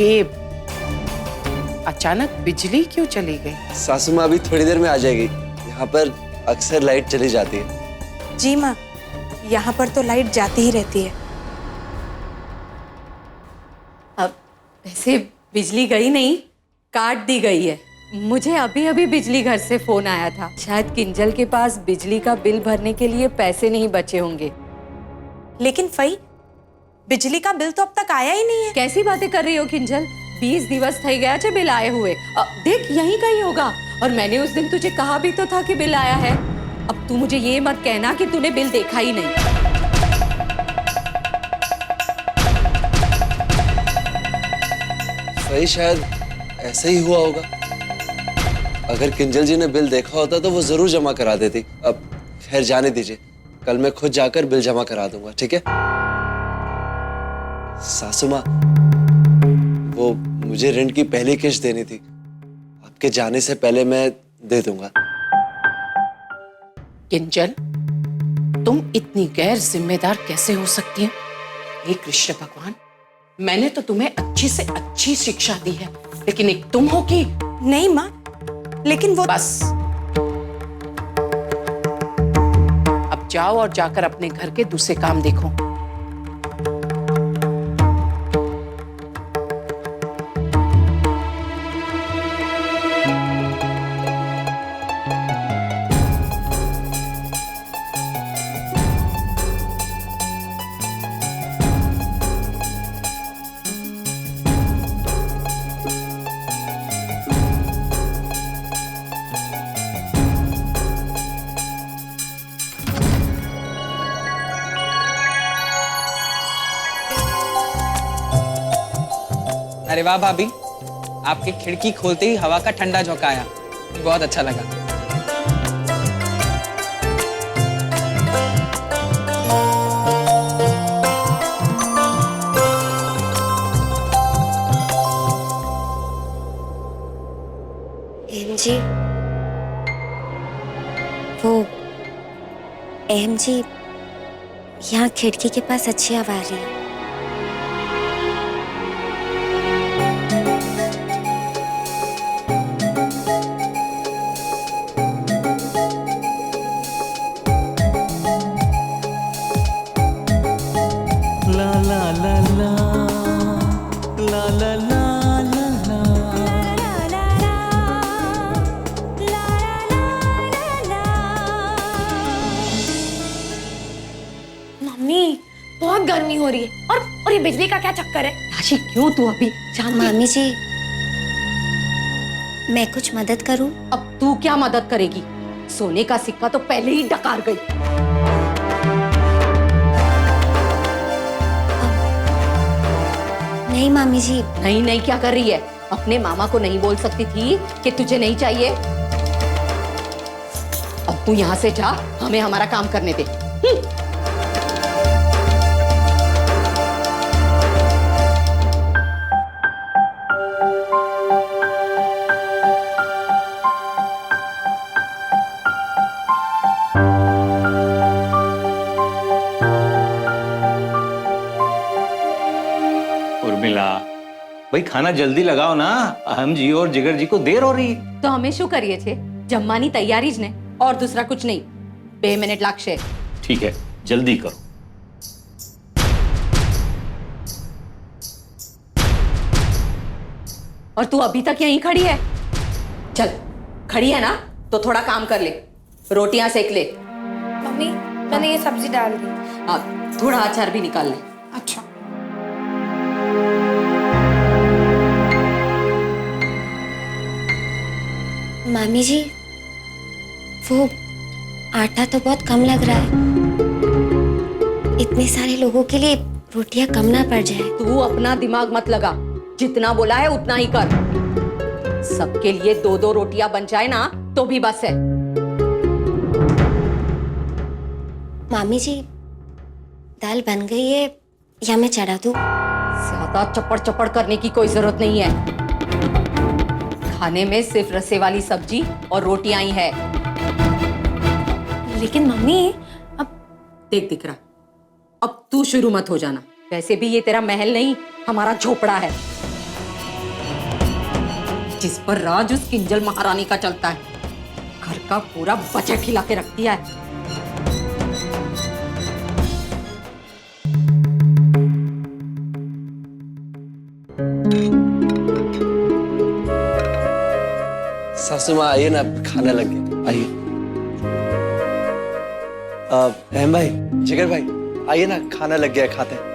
ये अचानक बिजली क्यों चली गई? सासू माँ अभी थोड़ी देर में आ जाएगी। यहाँ पर अक्सर लाइट चली जाती है। जी माँ, यहाँ पर तो लाइट जाती ही रहती है। अब वैसे बिजली गई नहीं, काट दी गई है। मुझे अभी अभी बिजली घर से फोन आया था। शायद किंजल के पास बिजली का बिल भरने के लिए पैसे नहीं बचे होंगे। लेकिन फई, बिजली का बिल तो अब तक आया ही नहीं है। कैसी बातें कर रही हो किंजल? 20 दिवस થઈ ગયા છે बिल आए हुए। देख यहीं कहीं होगा। और मैंने उस दिन तुझे कहा भी तो था कि बिल आया है। अब तू मुझे ये मत कहना कि तूने बिल देखा ही नहीं। सही, शायद ऐसा ही हुआ होगा। अगर किंजल जी ने बिल देखा होता तो वो जरूर जमा करा देती। अब खैर जाने दीजिए, कल मैं खुद जाकर बिल जमा करा दूंगा, ठीक है? सासू माँ, वो मुझे ऋण की पहली किश्त देनी थी। आपके जाने से पहले मैं दे दूंगा। किंजल, तुम इतनी गैर जिम्मेदार कैसे हो सकती हो? हे कृष्ण भगवान, मैंने तो तुम्हें अच्छी से अच्छी शिक्षा दी है, लेकिन एक तुम हो कि नहीं माँ, लेकिन वो बस। अब जाओ और जाकर अपने घर के दूसरे काम देखो। अरे वाह भाभी, आपकी खिड़की खोलते ही हवा का ठंडा झोंका आया। बहुत अच्छा लगा। एम जी, वो एम जी, यहाँ खिड़की के पास अच्छी हवा आ रही है। मम्मी, बहुत गर्मी हो रही है। और ये बिजली का क्या चक्कर है? राशि, क्यों तू अभी शांति? मामी जी, मैं कुछ मदद करूं? अब तू क्या मदद करेगी? सोने का सिक्का तो पहले ही डकार गई। नहीं मामी जी। नहीं नहीं क्या कर रही है? अपने मामा को नहीं बोल सकती थी कि तुझे नहीं चाहिए? अब तू यहाँ से जा, हमें हमारा काम करने दे। उर्मिला, भाई खाना जल्दी लगाओ ना। अहम जी और जिगर जी को देर हो रही। तो हमें शू करिए छे? जम्मानी तैयारी ज ने, और दूसरा कुछ नहीं। 2 मिनट लागशे। ठीक है, जल्दी करो। और तू अभी तक यहीं खड़ी है? चल, खड़ी है ना तो थोड़ा काम कर ले, रोटियां सेक ले। मम्मी, मैंने ये सब्जी डाल दी। हाँ, थोड़ा अचार भी निकाल ले। अच्छा। मामी जी, वो आटा तो बहुत कम लग रहा है। इतने सारे लोगों के लिए रोटियां कम ना पड़ जाए। तू अपना दिमाग मत लगा, जितना बोला है उतना ही कर। सबके लिए 2-2 रोटियां बन जाए ना तो भी बस है। मामी जी, दाल बन गई है या मैं चढ़ा दूं? ज्यादा चपड़ चपड़ करने की कोई जरूरत नहीं है। खाने में सिर्फ रसे वाली सब्जी और रोटियां ही है। लेकिन मम्मी, अब देख दिख रहा, अब तू शुरू मत हो जाना। वैसे भी ये तेरा महल नहीं, हमारा झोपड़ा है। जिस पर राज उस किंजल महारानी का चलता है। घर का पूरा बजट हिला के रख दिया है। सासू माँ आइए ना, खाना लग गया, आइए। अहम भाई, जिगर भाई, आइए ना, खाना लग गया, खाते हैं।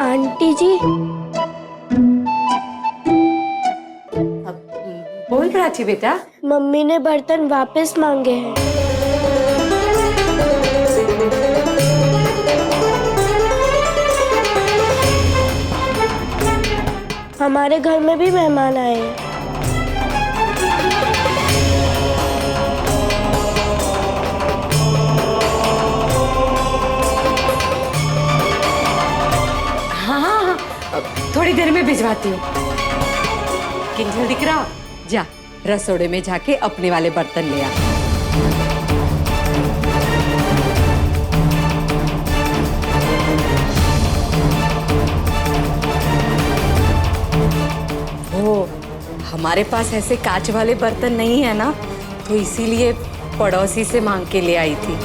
आंटी जी, बोल प्राची बेटा। मम्मी ने बर्तन वापस मांगे हैं। हमारे घर में भी मेहमान आए हैं। हाँ, थोड़ी देर में भिजवाती हूँ। किंजल दिख रहा, जा रसोड़े में जाके अपने वाले बर्तन ले आ। वो हमारे पास ऐसे कांच वाले बर्तन नहीं है ना, तो इसीलिए पड़ोसी से मांग के ले आई थी।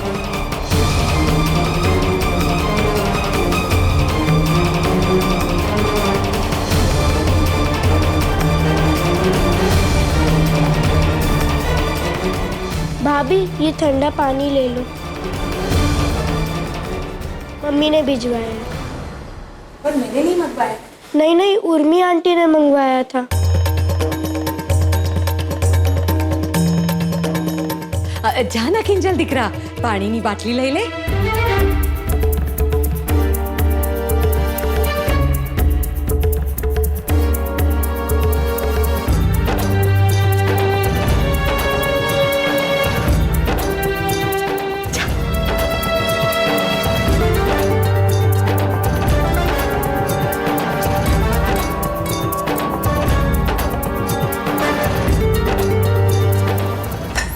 भाभी, ये ठंडा पानी ले लो, मम्मी ने भिजवाया है। पर मैंने नहीं मंगवाया। नहीं नहीं, उर्मी आंटी ने मंगवाया था। जाना किंजल दिख रहा, पानी नी बाटली ले ले।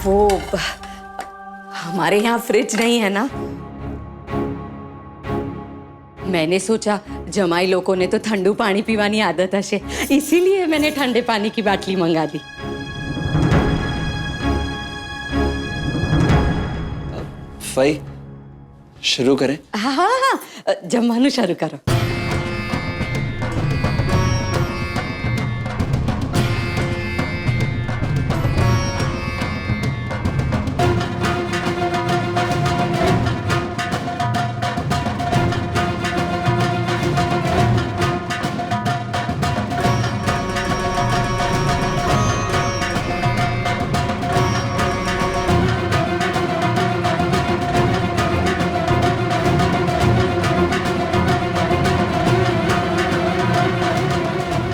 वो हमारे यहाँ फ्रिज नहीं है ना, मैंने सोचा जमाई लोगों ने तो ठंडू पानी पीवानी आदत हशे, इसीलिए मैंने ठंडे पानी की बाटली मंगा दी। फाई, शुरू करें? हाँ हाँ हाँ, जम्मानु शुरू करो।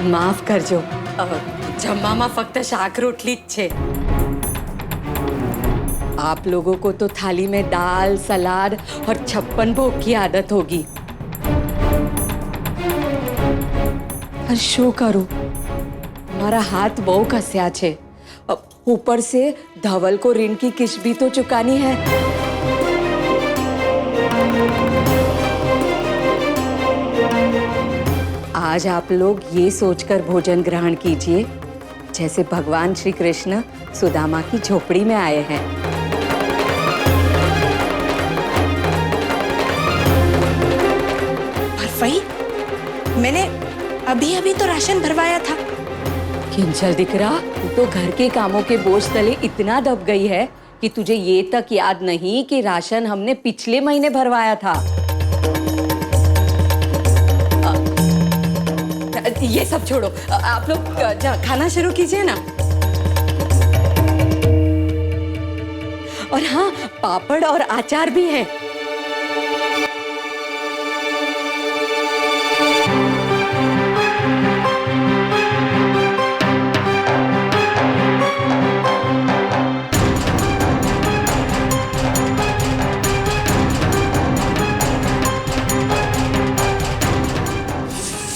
माफ करजो, જમવામાં ફક્ત શાક રોટલી જ છે। आप लोगों को तो थाली में दाल, सलाद और 56 भोग की आदत होगी। पर शो करो, हमारा हाथ बहु कस्या छे, ऊपर से धवल को ऋण की किस्त भी तो चुकानी है। आज आप लोग ये सोचकर भोजन ग्रहण कीजिए जैसे भगवान श्री कृष्ण सुदामा की झोपड़ी में आए हैं। फई, मैंने अभी अभी तो राशन भरवाया था। किंजल दिख रहा, तू तो घर के कामों के बोझ तले इतना दब गई है कि तुझे ये तक याद नहीं कि राशन हमने पिछले महीने भरवाया था। ये सब छोड़ो, आप लोग खाना शुरू कीजिए ना। और हाँ, पापड़ और अचार भी है।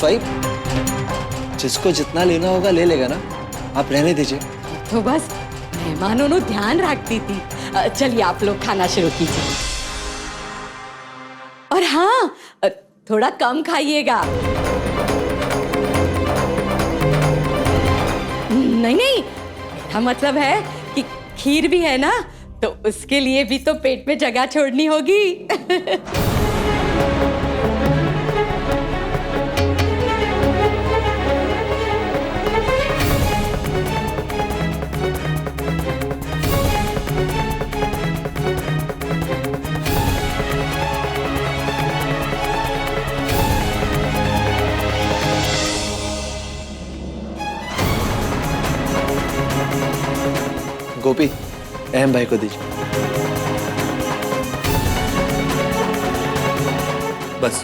भाई, जिसको जितना लेना होगा ले लेगा ना, आप रहने दीजिए। तो बस मेहमानों ने ध्यान रखती थी। चलिए आप लोग खाना शुरू कीजिए। और हाँ, थोड़ा कम खाइएगा। नहीं नहीं, मेरा मतलब है कि खीर भी है ना, तो उसके लिए भी तो पेट में जगह छोड़नी होगी। गोपी, अहम भाई को दीजिए। बस